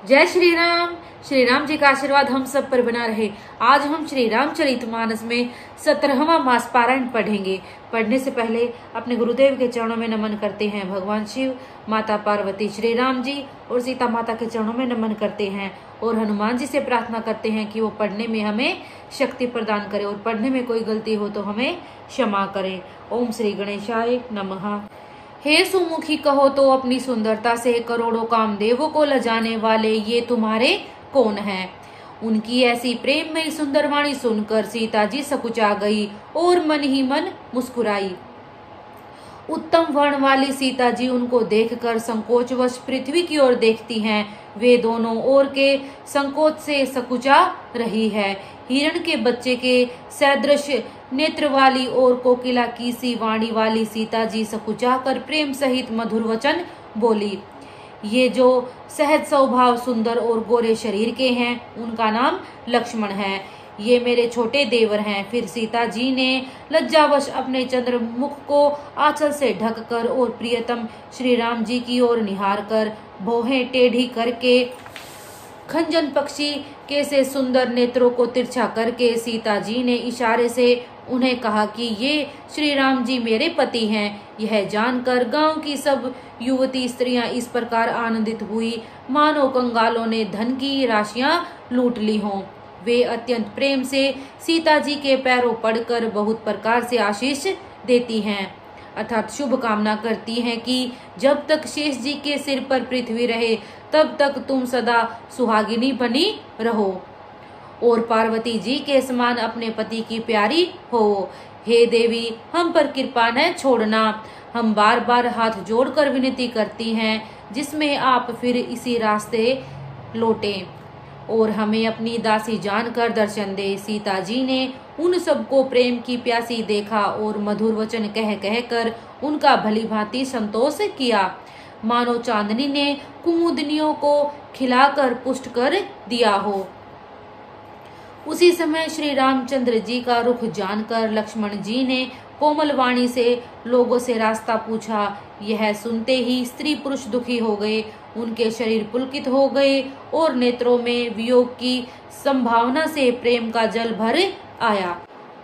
जय श्री राम। श्री राम जी का आशीर्वाद हम सब पर बना रहे। आज हम श्री रामचरितमानस में 17वां मास पारायण पढ़ेंगे। पढ़ने से पहले अपने गुरुदेव के चरणों में नमन करते हैं। भगवान शिव, माता पार्वती, श्री राम जी और सीता माता के चरणों में नमन करते हैं और हनुमान जी से प्रार्थना करते हैं कि वो पढ़ने में हमें शक्ति प्रदान करे और पढ़ने में कोई गलती हो तो हमें क्षमा करे। ओम श्री गणेशाय नमः। हे सुमुखी, कहो तो अपनी सुंदरता से करोड़ों कामदेवों को लजाने वाले ये तुम्हारे कौन हैं? उनकी ऐसी प्रेममयी सुंदर वाणी सुनकर सीता जी सकुचा गई और मन ही मन मुस्कुराई। उत्तम वर्ण वाली सीता जी उनको देखकर संकोचवश पृथ्वी की ओर देखती हैं। वे दोनों ओर के संकोच से सकुचा रही है। हिरण के बच्चे के सदृश नेत्र वाली और कोकिला की सी वाणी वाली सीता जी सकुचा कर प्रेम सहित मधुर वचन बोली। ये जो सहज स्वभाव सुंदर और गोरे शरीर के हैं, उनका नाम लक्ष्मण है। ये मेरे छोटे देवर हैं। फिर सीता जी ने लज्जावश अपने चंद्रमुख को आंचल से ढककर और प्रियतम श्री राम जी की ओर निहार कर भौहें टेढ़ी करके खंजन पक्षी के से सुंदर नेत्रों को तिरछा करके सीता जी ने इशारे से उन्हें कहा कि ये श्री राम जी मेरे पति हैं। यह जानकर गांव की सब युवती स्त्रियां इस प्रकार आनंदित हुई मानो कंगालों ने धन की राशियां लूट ली हों। वे अत्यंत प्रेम से सीता जी के पैरों पड़कर बहुत प्रकार से आशीष देती हैं, अर्थात शुभ कामना करती हैं कि जब तक शेष जी के सिर पर पृथ्वी रहे तब तक तुम सदा सुहागिनी बनी रहो और पार्वती जी के समान अपने पति की प्यारी हो। हे देवी, हम पर कृपा न छोड़ना। हम बार बार हाथ जोड़कर विनती करती हैं जिसमें आप फिर इसी रास्ते लौटें और हमें अपनी दासी जानकर दर्शन दे। सीता जी ने उन सबको प्रेम की प्यासी देखा और मधुर वचन कह कहकर उनका भली भांति संतोष किया, मानो चांदनी ने कुमुदनियों को खिलाकर पुष्ट कर दिया हो। उसी समय श्री रामचंद्र जी का रुख जानकर लक्ष्मण जी ने कोमल वाणी से लोगों से रास्ता पूछा। यह सुनते ही स्त्री पुरुष दुखी हो गए, उनके शरीर पुलकित हो गए और नेत्रों में वियोग की संभावना से प्रेम का जल भर आया।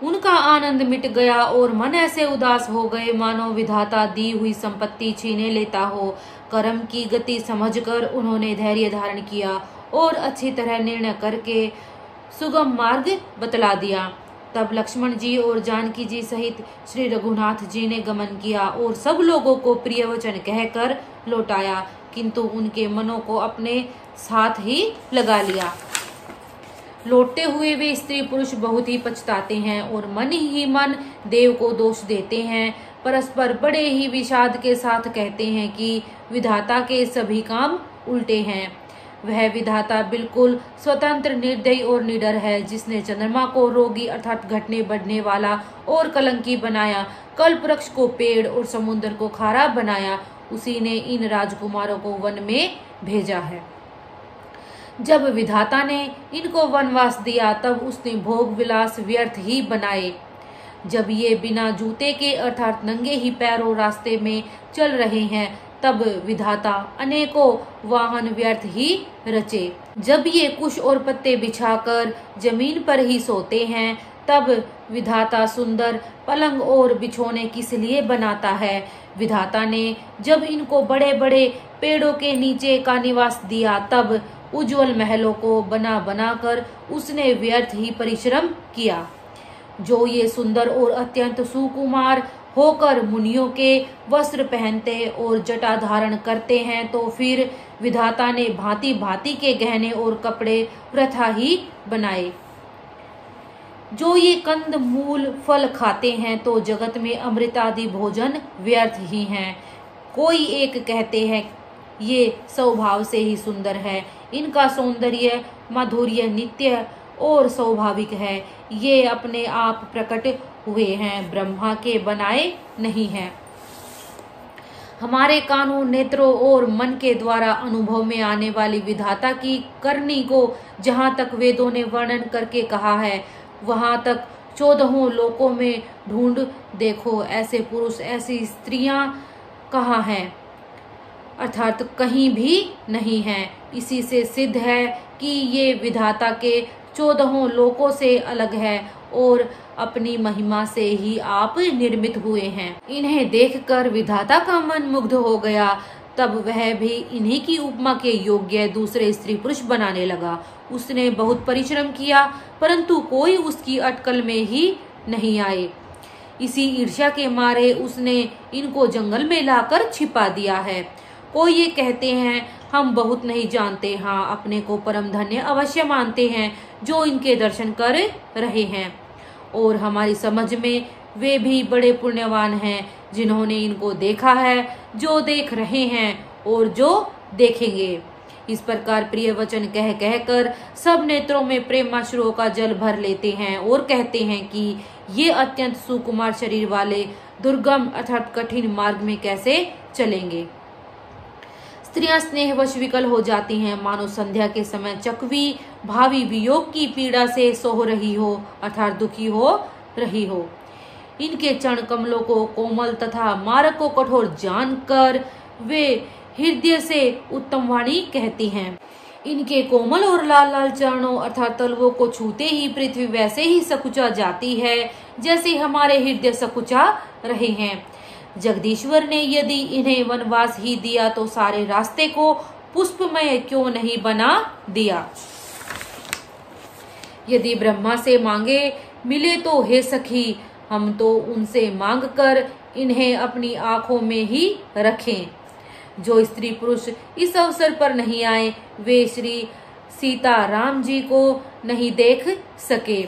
उनका आनंद मिट गया और मन ऐसे उदास हो गए मानो विधाता दी हुई संपत्ति छीने लेता हो। कर्म की गति समझकर उन्होंने धैर्य धारण किया और अच्छी तरह निर्णय करके सुगम मार्ग बतला दिया। तब लक्ष्मण जी और जानकी जी सहित श्री रघुनाथ जी ने गमन किया और सब लोगों को प्रिय वचन कहकर लौटाया, किंतु उनके मनों को अपने साथ ही लगा लिया। लौटते हुए वे स्त्री पुरुष बहुत ही पछताते हैं और मन ही मन देव को दोष देते हैं। परस्पर बड़े ही विषाद के साथ कहते हैं कि विधाता के सभी काम उल्टे हैं। वह विधाता बिल्कुल स्वतंत्र, निर्दयी और निडर है, जिसने चंद्रमा को रोगी अर्थात घटने बढ़ने वाला और कलंकी बनाया, कल्प वृक्ष को पेड़ और समुद्र को खारा बनाया, उसी ने इन राजकुमारों को वन में भेजा है। जब विधाता ने इनको वनवास दिया तब उसने भोग विलास व्यर्थ ही बनाए। जब ये बिना जूते के अर्थात नंगे ही पैरों रास्ते में चल रहे हैं तब विधाता अनेकों वाहन व्यर्थ ही रचे। जब ये कुश और पत्ते बिछाकर जमीन पर ही सोते हैं तब विधाता सुंदर पलंग और बिछोने किस लिए बनाता है। विधाता ने जब इनको बड़े बड़े पेड़ों के नीचे का निवास दिया तब उज्जवल महलों को बना बनाकर उसने व्यर्थ ही परिश्रम किया। जो ये सुंदर और अत्यंत सुकुमार होकर मुनियों के वस्त्र पहनते और जटा धारण करते हैं तो फिर विधाता ने भांति भांति के गहने और कपड़े वृथा ही बनाए। जो ये कंद मूल फल खाते हैं तो जगत में अमृत आदि भोजन व्यर्थ ही हैं। कोई एक कहते हैं ये स्वभाव से ही सुंदर है, इनका सौंदर्य माधुर्य नित्य और स्वाभाविक है, ये अपने आप प्रकट हुए हैं, ब्रह्मा के बनाए नहीं हैं। हमारे कानों, नेत्रों और मन के द्वारा अनुभव में आने वाली विधाता की करनी को जहाँ तक वेदों ने वर्णन करके कहा है वहाँ तक 14 लोकों में ढूंढ देखो, ऐसे पुरुष ऐसी स्त्रियां कहाँ हैं। अर्थात कहीं भी नहीं है। इसी से सिद्ध है कि ये विधाता के 14 लोकों से अलग है और अपनी महिमा से ही आप निर्मित हुए हैं। इन्हें देखकर विधाता का मन मुग्ध हो गया। तब वह भी इन्हीं की उपमा के योग्य दूसरे स्त्री पुरुष बनाने लगा। उसने बहुत परिश्रम किया, परंतु कोई उसकी अटकल में ही नहीं आए। इसी ईर्ष्या के मारे उसने इनको जंगल में लाकर छिपा दिया है। कोई ये कहते हैं हम बहुत नहीं जानते, हाँ अपने को परम धन्य अवश्य मानते हैं जो इनके दर्शन कर रहे हैं, और हमारी समझ में वे भी बड़े पुण्यवान हैं जिन्होंने इनको देखा है, जो देख रहे हैं और जो देखेंगे। इस प्रकार प्रिय वचन कह कहकर सब नेत्रों में प्रेमाश्रुओं का जल भर लेते हैं और कहते हैं कि ये अत्यंत सुकुमार शरीर वाले दुर्गम अर्थात कठिन मार्ग में कैसे चलेंगे। स्त्रियां स्नेहवश विकल हो जाती हैं, मानो संध्या के समय चकवी भावी वियोग की पीड़ा से सोह रही हो अर्थात दुखी हो रही हो। इनके चरण कमलों को कोमल तथा मार्ग को कठोर जानकर वे हृदय से उत्तम वाणी कहती हैं। इनके कोमल और लाल लाल चरणों अर्थात तलवों को छूते ही पृथ्वी वैसे ही सकुचा जाती है जैसे हमारे हृदय सकुचा रहे हैं। जगदीश्वर ने यदि इन्हें वनवास ही दिया तो सारे रास्ते को पुष्पमय क्यों नहीं बना दिया। यदि ब्रह्मा से मांगे मिले तो हे सखी, हम तो उनसे मांग कर इन्हें अपनी आंखों में ही रखें। जो स्त्री पुरुष इस अवसर पर नहीं आए वे श्री सीता राम जी को नहीं देख सके।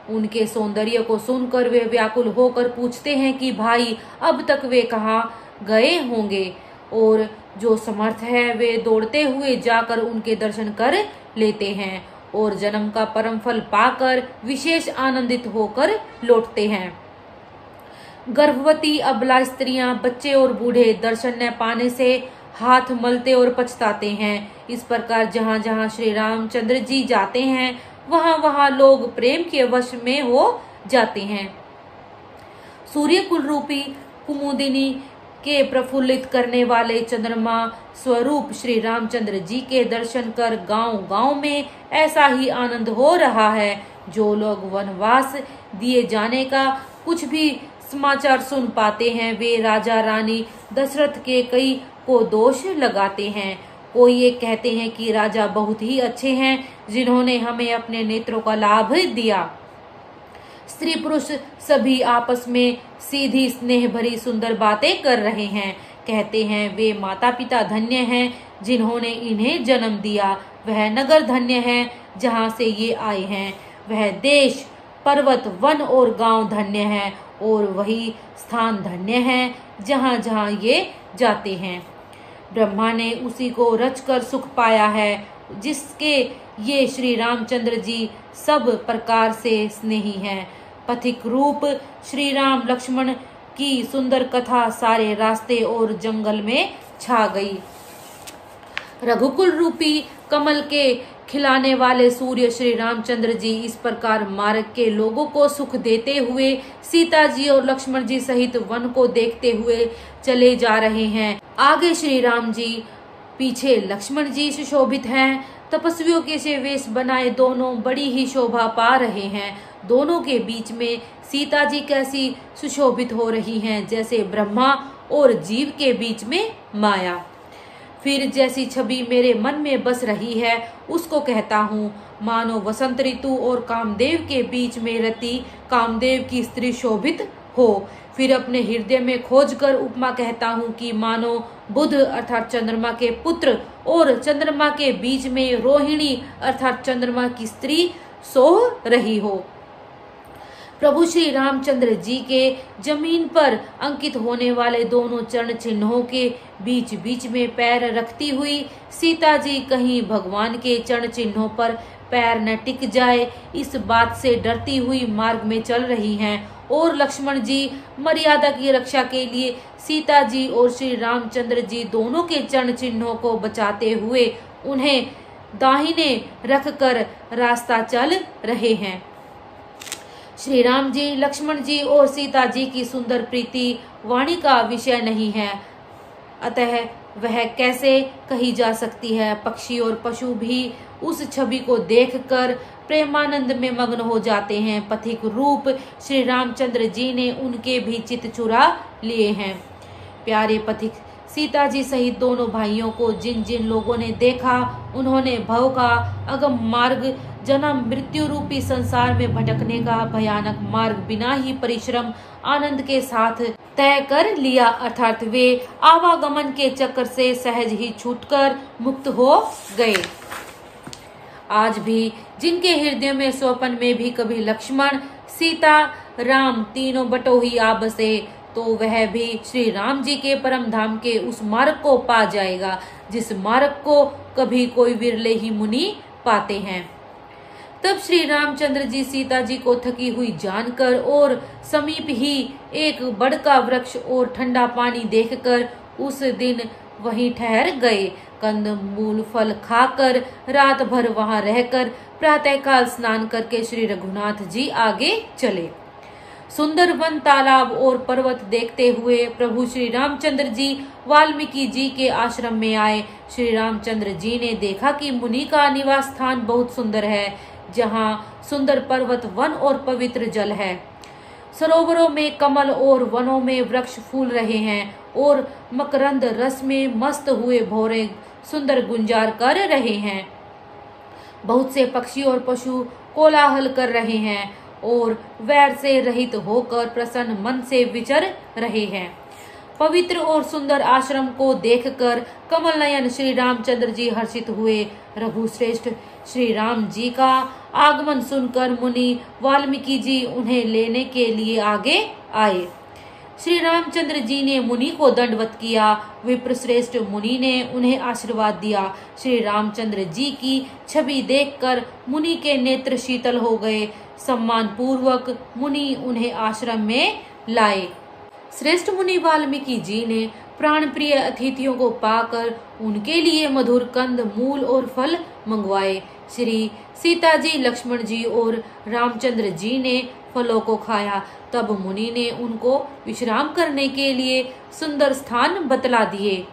उनके सौंदर्य को सुनकर वे व्याकुल होकर पूछते हैं कि भाई अब तक वे कहाँ गए होंगे, और जो समर्थ है वे दौड़ते हुए जाकर उनके दर्शन कर लेते हैं और जन्म का परम फल पाकर विशेष आनंदित होकर लौटते हैं। गर्भवती अबला स्त्रियां, बच्चे और बूढ़े दर्शन न पाने से हाथ मलते और पछताते हैं। इस प्रकार जहाँ जहाँ श्री रामचंद्र जी जाते हैं वहाँ वहाँ लोग प्रेम के वश में हो जाते हैं। सूर्य कुल रूपी कुमुदिनी के प्रफुल्लित करने वाले चंद्रमा स्वरूप श्री रामचंद्र जी के दर्शन कर गांव गांव में ऐसा ही आनंद हो रहा है। जो लोग वनवास दिए जाने का कुछ भी समाचार सुन पाते हैं वे राजा रानी दशरथ के कई को दोष लगाते हैं। कोई ये कहते हैं कि राजा बहुत ही अच्छे हैं जिन्होंने हमें अपने नेत्रों का लाभ दिया। स्त्री पुरुष सभी आपस में सीधी स्नेह भरी सुंदर बातें कर रहे हैं। कहते हैं वे माता पिता धन्य हैं जिन्होंने इन्हें जन्म दिया, वह नगर धन्य है जहाँ से ये आए हैं, वह देश पर्वत वन और गांव धन्य है, और वही स्थान धन्य है जहाँ जहाँ ये जाते हैं। ब्रह्मा ने उसी को रचकर सुख पाया है जिसके ये श्री रामचंद्र जी सब प्रकार से स्नेही हैं। पथिक रूप श्री राम लक्ष्मण की सुंदर कथा सारे रास्ते और जंगल में छा गई। रघुकुल रूपी कमल के खिलाने वाले सूर्य श्री रामचंद्र जी इस प्रकार मार्ग के लोगों को सुख देते हुए सीता जी और लक्ष्मण जी सहित वन को देखते हुए चले जा रहे हैं। आगे श्री राम जी, पीछे लक्ष्मण जी सुशोभित हैं। तपस्वियों के से वेश बनाए दोनों बड़ी ही शोभा पा रहे हैं। दोनों के बीच में सीता जी कैसी सुशोभित हो रही हैं जैसे ब्रह्मा और जीव के बीच में माया। फिर जैसी छवि मेरे मन में बस रही है उसको कहता हूँ, मानो वसंत ऋतु और कामदेव के बीच में रति कामदेव की स्त्री शोभित हो। फिर अपने हृदय में खोजकर उपमा कहता हूँ कि मानो बुध अर्थात चंद्रमा के पुत्र और चंद्रमा के बीच में रोहिणी अर्थात चंद्रमा की स्त्री सोह रही हो। प्रभु श्री रामचंद्र जी के जमीन पर अंकित होने वाले दोनों चरण चिन्हों के बीच बीच में पैर रखती हुई सीता जी कहीं भगवान के चरण चिन्हों पर पैर न टिक जाए इस बात से डरती हुई मार्ग में चल रही हैं, और लक्ष्मण जी मर्यादा की रक्षा के लिए सीता जी और श्री रामचंद्र जी दोनों के चरण चिन्हों को बचाते हुए उन्हें दाहिने रखकर रास्ता चल रहे हैं। श्री राम जी, लक्ष्मण जी और सीता जी की सुंदर प्रीति वाणी का विषय नहीं है, अतः वह कैसे कही जा सकती है। पक्षी और पशु भी उस छवि को देखकर प्रेमानंद में मग्न हो जाते हैं। पथिक रूप श्री रामचंद्र जी ने उनके भी चित्त चुरा लिए हैं। प्यारे पथिक, सीता जी सहित दोनों भाइयों को जिन जिन लोगों ने देखा, उन्होंने भव का अगम मार्ग, जन्म मृत्यु रूपी संसार में भटकने का भयानक मार्ग बिना ही परिश्रम आनंद के साथ तय कर लिया, अर्थात वे आवागमन के चक्कर से सहज ही छूटकर मुक्त हो गए। आज भी जिनके हृदय में स्वप्न में भी कभी लक्ष्मण, सीता, राम तीनों बटोही आ बसे, तो वह भी श्री राम जी के परम धाम के उस मार्ग को पा जाएगा जिस मार्ग को कभी कोई विरले ही मुनि पाते हैं। तब श्री रामचंद्र जी सीता जी को थकी हुई जानकर और समीप ही एक बड़ का वृक्ष और ठंडा पानी देखकर उस दिन वहीं ठहर गए। कंद मूल फल खाकर रात भर वहां रहकर प्रातःकाल स्नान करके श्री रघुनाथ जी आगे चले। सुंदर वन, तालाब और पर्वत देखते हुए प्रभु श्री रामचंद्र जी वाल्मीकि जी के आश्रम में आए। श्री रामचंद्र जी ने देखा कि मुनि का निवास स्थान बहुत सुंदर है, जहाँ सुंदर पर्वत, वन और पवित्र जल है। सरोवरों में कमल और वनों में वृक्ष फूल रहे हैं और मकरंद रस में मस्त हुए भौरे सुंदर गुंजार कर रहे हैं। बहुत से पक्षी और पशु कोलाहल कर रहे हैं और वैर से रहित होकर प्रसन्न मन से विचर रहे हैं। पवित्र और सुंदर आश्रम को देखकर कमल नयन श्री रामचंद्र जी हर्षित हुए। रघुश्रेष्ठ श्री राम जी का आगमन सुनकर मुनि वाल्मीकि जी उन्हें लेने के लिए आगे आए। श्री रामचंद्र जी ने मुनि को दंडवत किया। विप्रश्रेष्ठ मुनि ने उन्हें आशीर्वाद दिया। श्री रामचंद्र जी की छवि देखकर मुनि के नेत्र शीतल हो गए। सम्मान पूर्वक मुनि उन्हें आश्रम में लाए। श्रेष्ठ मुनि वाल्मीकि जी ने प्राण प्रिय अतिथियों को पाकर उनके लिए मधुर कंद, मूल और फल मंगवाए। श्री सीता जी, लक्ष्मण जी और रामचंद्र जी ने फलों को खाया। तब मुनि ने उनको विश्राम करने के लिए सुंदर स्थान बतला दिए।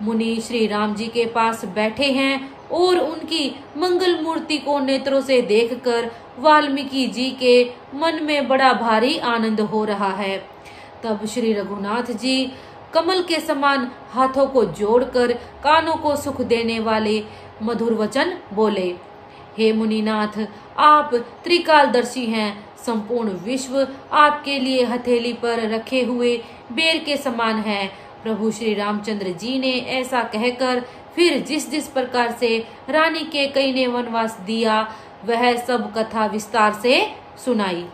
मुनि श्री राम जी के पास बैठे हैं और उनकी मंगल मूर्ति को नेत्रों से देखकर वाल्मीकि जी के मन में बड़ा भारी आनंद हो रहा है। तब श्री रघुनाथ जी कमल के समान हाथों को जोड़कर कानों को सुख देने वाले मधुर वचन बोले। हे मुनिनाथ, आप त्रिकालदर्शी हैं। संपूर्ण विश्व आपके लिए हथेली पर रखे हुए बेर के समान है। प्रभु श्री रामचंद्र जी ने ऐसा कहकर फिर जिस जिस प्रकार से रानी के कई ने वनवास दिया, वह सब कथा विस्तार से सुनाई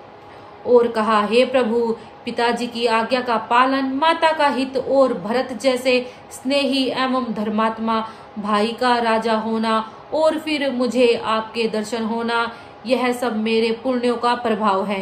और कहा, हे प्रभु, पिताजी की आज्ञा का पालन, माता का हित और भरत जैसे स्नेही एवं धर्मात्मा भाई का राजा होना और फिर मुझे आपके दर्शन होना, यह सब मेरे पुण्यों का प्रभाव है।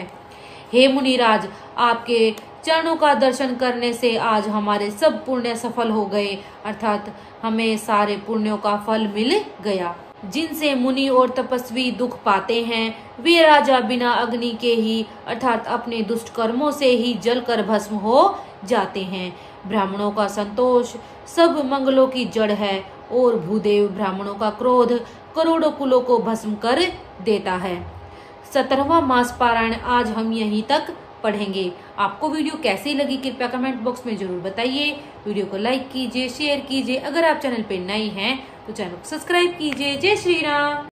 हे मुनिराज, आपके चरणों का दर्शन करने से आज हमारे सब पुण्य सफल हो गए, अर्थात हमें सारे पुण्यों का फल मिल गया। जिनसे मुनि और तपस्वी दुख पाते हैं, वे राजा बिना अग्नि के ही अर्थात अपने दुष्ट कर्मों से ही जलकर भस्म हो जाते हैं। ब्राह्मणों का संतोष सब मंगलों की जड़ है और भूदेव ब्राह्मणों का क्रोध करोड़ों कुलों को भस्म कर देता है। 17वां मास पारायण आज हम यहीं तक पढ़ेंगे। आपको वीडियो कैसी लगी कृपया कमेंट बॉक्स में जरूर बताइए। वीडियो को लाइक कीजिए, शेयर कीजिए। अगर आप चैनल पे नए हैं तो चैनल को सब्सक्राइब कीजिए। जय श्री राम।